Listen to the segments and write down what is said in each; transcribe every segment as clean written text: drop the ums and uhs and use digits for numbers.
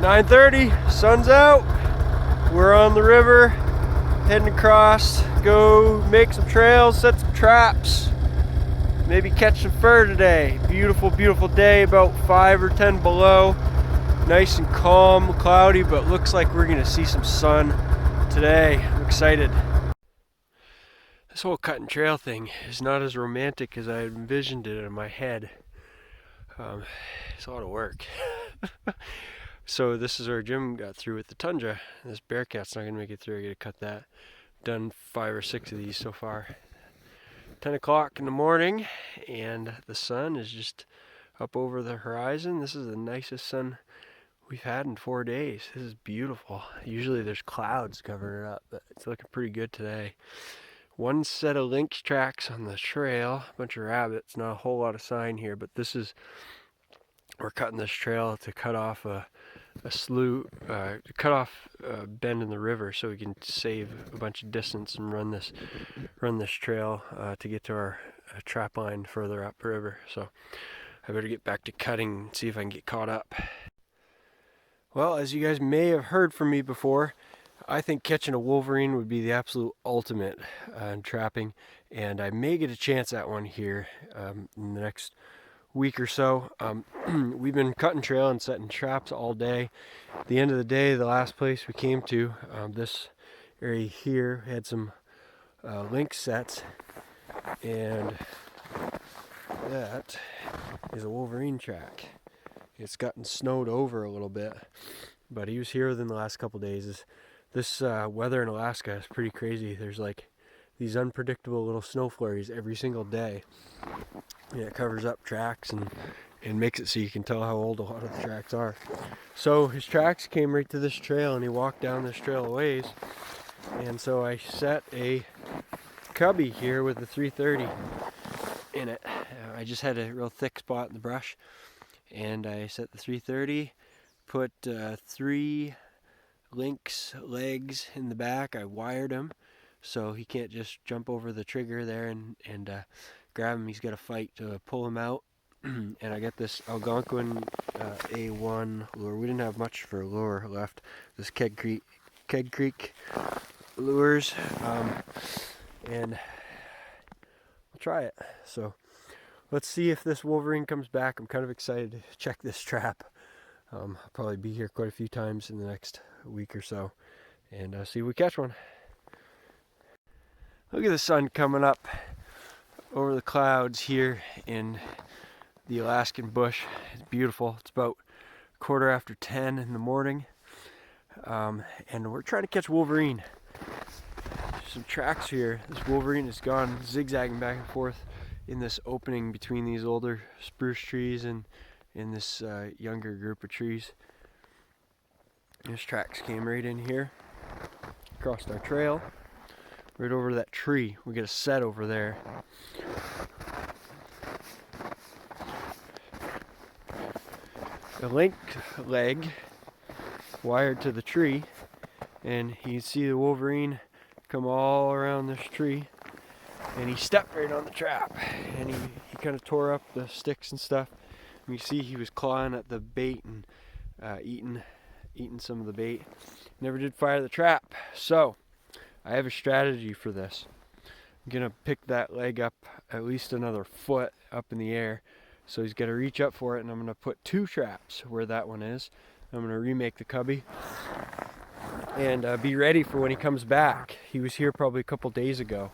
9:30, sun's out. We're on the river, heading across, go make some trails, set some traps, maybe catch some fur today. Beautiful, beautiful day, about 5 or 10 below. Nice and calm, cloudy, but looks like we're gonna see some sun today. I'm excited. This whole cut and trail thing is not as romantic as I envisioned it in my head. It's a lot of work. So this is where Jim got through with the tundra. This bearcat's not gonna make it through. I gotta cut that. Done 5 or 6 of these so far. 10 o'clock in the morning, and the sun is just up over the horizon. This is the nicest sun we've had in 4 days. This is beautiful. Usually there's clouds covering it up, but it's looking pretty good today. One set of lynx tracks on the trail, a bunch of rabbits, not a whole lot of sign here, but we're cutting this trail to cut off a slough, to cut off a bend in the river so we can save a bunch of distance and run this trail to get to our trap line further upriver. So I better get back to cutting and see if I can get caught up. Well, as you guys may have heard from me before, I think catching a wolverine would be the absolute ultimate in trapping, and I may get a chance at one here in the next week or so. We've been cutting trail and setting traps all day. At the end of the day, the last place we came to, this area here, had some lynx sets, and that is a wolverine track. It's gotten snowed over a little bit, but he was here within the last couple days. This weather in Alaska is pretty crazy. There's like these unpredictable little snow flurries every single day. Yeah, it covers up tracks and makes it so you can tell how old a lot of the tracks are. So his tracks came right to this trail, and he walked down this trail a ways. And so I set a cubby here with the 330 in it. I just had a real thick spot in the brush, and I set the 330, put 3 lynx legs in the back. I wired him so he can't just jump over the trigger there and grab him. He's got to fight to pull him out. And I got this Algonquin A1 lure. We didn't have much for a lure left. This Keg Creek lures, and we'll try it. So let's see if this wolverine comes back. I'm kind of excited to check this trap. I'll probably be here quite a few times in the next week or so, and see if we catch one. Look at the sun coming up over the clouds here in the Alaskan bush. It's beautiful. It's about 10:15 in the morning, and we're trying to catch wolverine. There's some tracks here. This wolverine has gone zigzagging back and forth in this opening between these older spruce trees and in this younger group of trees. These tracks came right in here, crossed our trail, right over to that tree. We get a set over there. The link leg wired to the tree, and you can see the wolverine come all around this tree, and he stepped right on the trap, and he kind of tore up the sticks and stuff. And you see he was clawing at the bait and eating some of the bait. Never did fire the trap. So I have a strategy for this. I'm gonna pick that leg up at least another foot up in the air, so he's got to reach up for it, and I'm gonna put 2 traps where that one is. I'm gonna remake the cubby and be ready for when he comes back. He was here probably a couple days ago.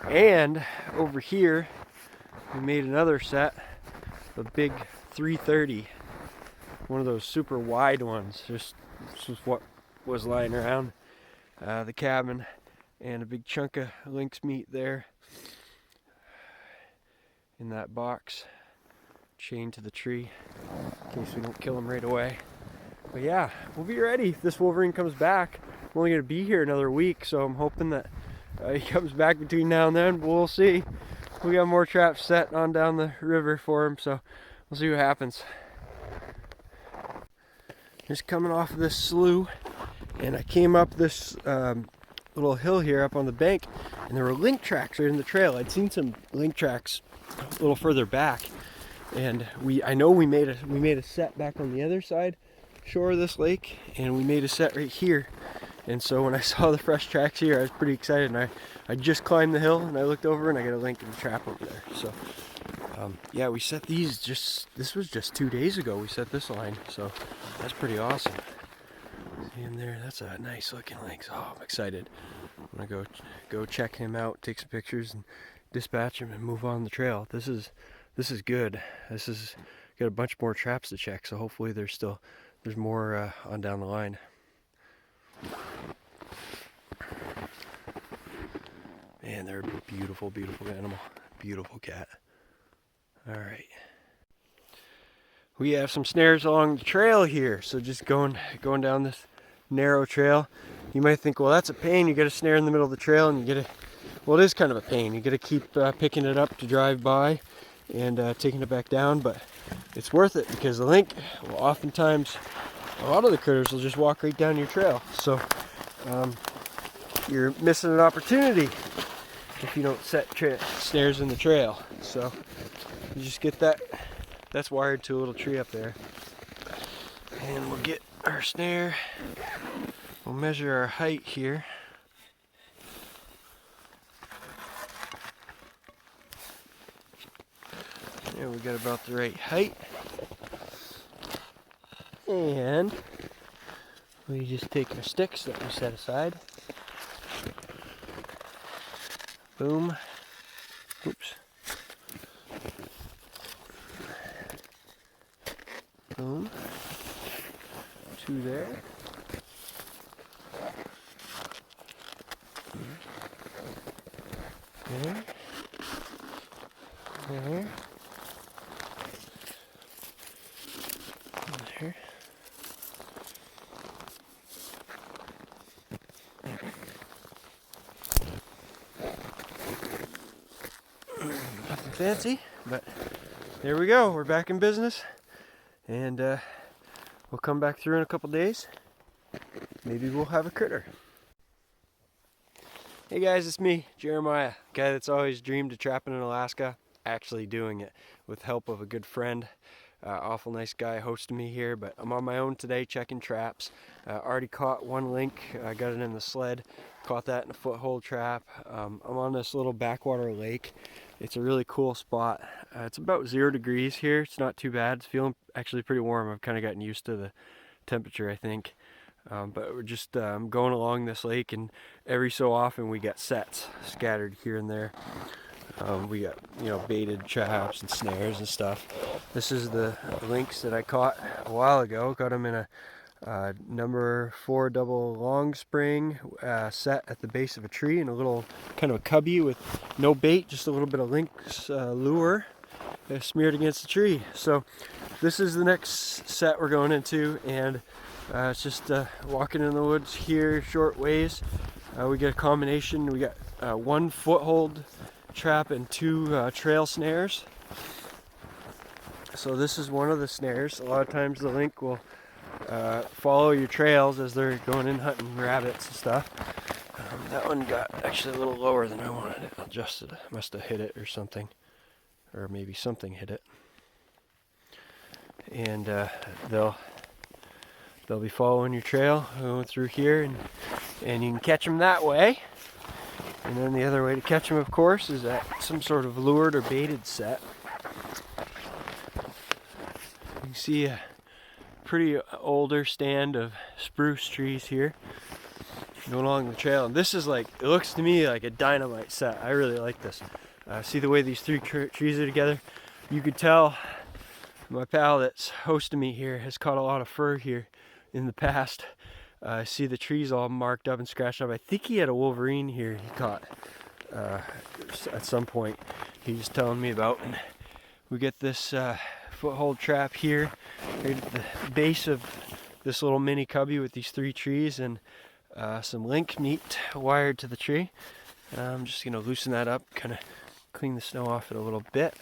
And over here we made another set, a big 330, one of those super wide ones. This was what was lying around the cabin, and a big chunk of lynx meat there in that box, chained to the tree in case we don't kill him right away. But yeah, we'll be ready if this wolverine comes back. We're only going to be here another week, so I'm hoping that he comes back between now and then. We'll see. We got more traps set on down the river for him, so we'll see what happens. Just coming off of this slough, and I came up this little hill here up on the bank, and there were link tracks right in the trail. I'd seen some link tracks a little further back, and I know we made a set back on the other side, shore of this lake, and we made a set right here. And so when I saw the fresh tracks here, I was pretty excited, and I just climbed the hill and I looked over and I got a link in the trap over there. So yeah, we set these this was just 2 days ago we set this line, so that's pretty awesome. And there, that's a nice looking link. Oh, I'm excited. I'm gonna go check him out, take some pictures, and dispatch him and move on the trail. This is good. This is got a bunch more traps to check, so hopefully there's more on down the line. Man, they're a beautiful, beautiful animal. Beautiful cat. All right. We have some snares along the trail here, so just going down this narrow trail. You might think, well, that's a pain. You get a snare in the middle of the trail, and well, it is kind of a pain. You got to keep picking it up to drive by and taking it back down, but it's worth it because the link, well, oftentimes, a lot of the critters will just walk right down your trail. So you're missing an opportunity if you don't set snares in the trail. So you just get that. That's wired to a little tree up there. And we'll get our snare. We'll measure our height here. And we got about the right height. And we just take our sticks that we set aside. Boom. Oops. Boom. 2 there. There. There. There. Nothing fancy, but there we go. We're back in business, and we'll come back through in a couple days. Maybe we'll have a critter. Hey guys, it's me, Jeremiah, guy that's always dreamed of trapping in Alaska, actually doing it with help of a good friend. Awful nice guy hosting me here, but I'm on my own today checking traps. Already caught one link. I got it in the sled, caught that in a foothold trap. I'm on this little backwater lake. It's a really cool spot. It's about 0 degrees here. It's not too bad. It's feeling actually pretty warm. I've kind of gotten used to the temperature, I think. But we're just going along this lake, and every so often we get sets scattered here and there. We got, baited traps and snares and stuff. This is the lynx that I caught a while ago. Got him in a number 4 double long spring set at the base of a tree in a little kind of a cubby with no bait, just a little bit of lynx lure smeared against the tree. So this is the next set we're going into, and it's just walking in the woods here, short ways. We get a combination. We got 1 foothold trap and 2 trail snares. So this is one of the snares. A lot of times the link will follow your trails as they're going in hunting rabbits and stuff. That one got actually a little lower than I wanted it. Adjusted. Must have hit it or something, or maybe something hit it. And they'll be following your trail, going through here, and you can catch them that way. And then the other way to catch them, of course, is at some sort of lured or baited set. You can see a pretty older stand of spruce trees here going along the trail. And this is it looks to me like a dynamite set. I really like this. See the way these 3 trees are together? You could tell my pal that's hosting me here has caught a lot of fur here in the past. I see the trees all marked up and scratched up. I think he had a wolverine here he caught at some point. He was telling me about. And we get this foothold trap here right at the base of this little mini cubby with these 3 trees and some link meat wired to the tree. I'm just going to loosen that up, kind of clean the snow off it a little bit.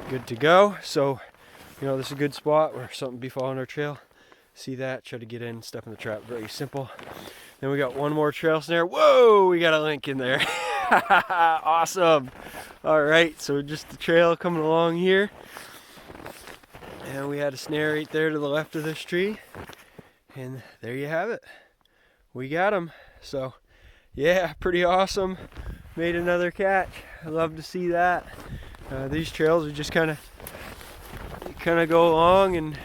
Good to go. So, this is a good spot where something be following our trail. See that, try to get in, step in the trap, very simple. Then we got 1 more trail snare. Whoa, we got a link in there. Awesome. All right, so just the trail coming along here. And we had a snare right there to the left of this tree. And there you have it. We got him. So yeah, pretty awesome. Made another catch. I love to see that. These trails are just kind of go along and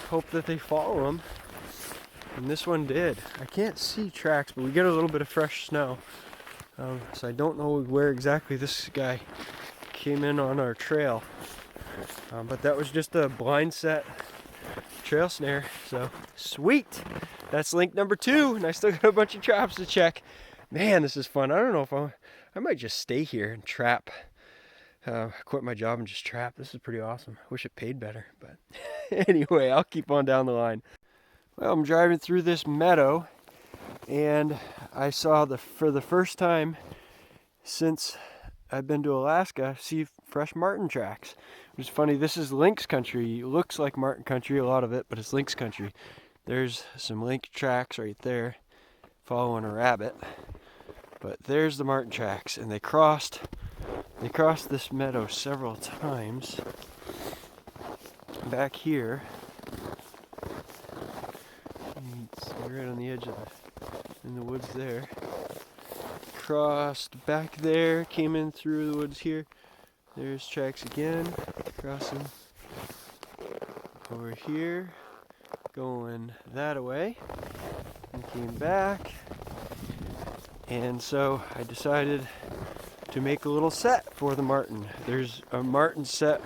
hope that they follow them. And this one did. I can't see tracks, but we get a little bit of fresh snow. So I don't know where exactly this guy came in on our trail. But that was just a blind set trail snare. So sweet. That's link number 2. And I still got a bunch of traps to check. Man, this is fun. I don't know if I might just stay here and trap. Quit my job and just trap. This is pretty awesome. Wish it paid better, but anyway, I'll keep on down the line. Well, I'm driving through this meadow, and I saw for the first time since I've been to Alaska, see fresh marten tracks. Which is funny. This is lynx country. It looks like marten country, a lot of it, but it's lynx country. There's some lynx tracks right there, following a rabbit. But there's the marten tracks, and they crossed this meadow several times. Back here, it's right on the edge of in the woods there. Crossed back there, came in through the woods here. There's tracks again, crossing over here, going that way, and came back. And so I decided to make a little set for the marten. There's a marten set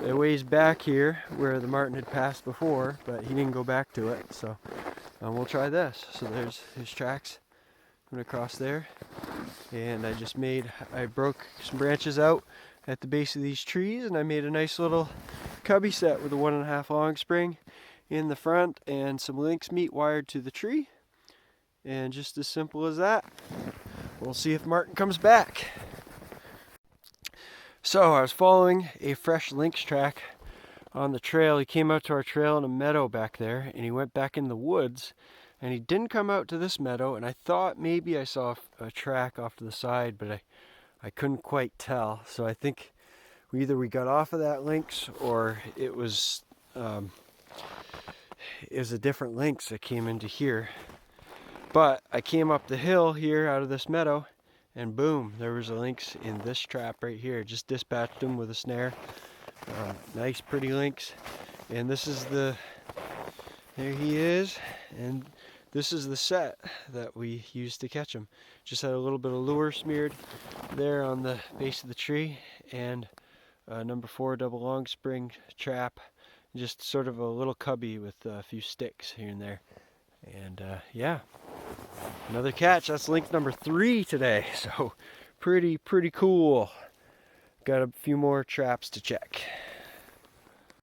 a ways back here where the marten had passed before, but he didn't go back to it. So we'll try this. So there's his tracks going across there. And I broke some branches out at the base of these trees, and I made a nice little cubby set with a 1.5 long spring in the front and some lynx meat wired to the tree. And just as simple as that. We'll see if marten comes back. So I was following a fresh lynx track on the trail. He came out to our trail in a meadow back there, and he went back in the woods, and he didn't come out to this meadow, and I thought maybe I saw a track off to the side, but I couldn't quite tell. So I think we got off of that lynx, or it was a different lynx that came into here. But I came up the hill here out of this meadow, and boom, there was a lynx in this trap right here. Just dispatched him with a snare. Nice, pretty lynx. And there he is. And this is the set that we used to catch him. Just had a little bit of lure smeared there on the base of the tree, and number 4 double long spring trap. Just sort of a little cubby with a few sticks here and there. And yeah, another catch. That's link number 3 today. So pretty cool. Got a few more traps to check.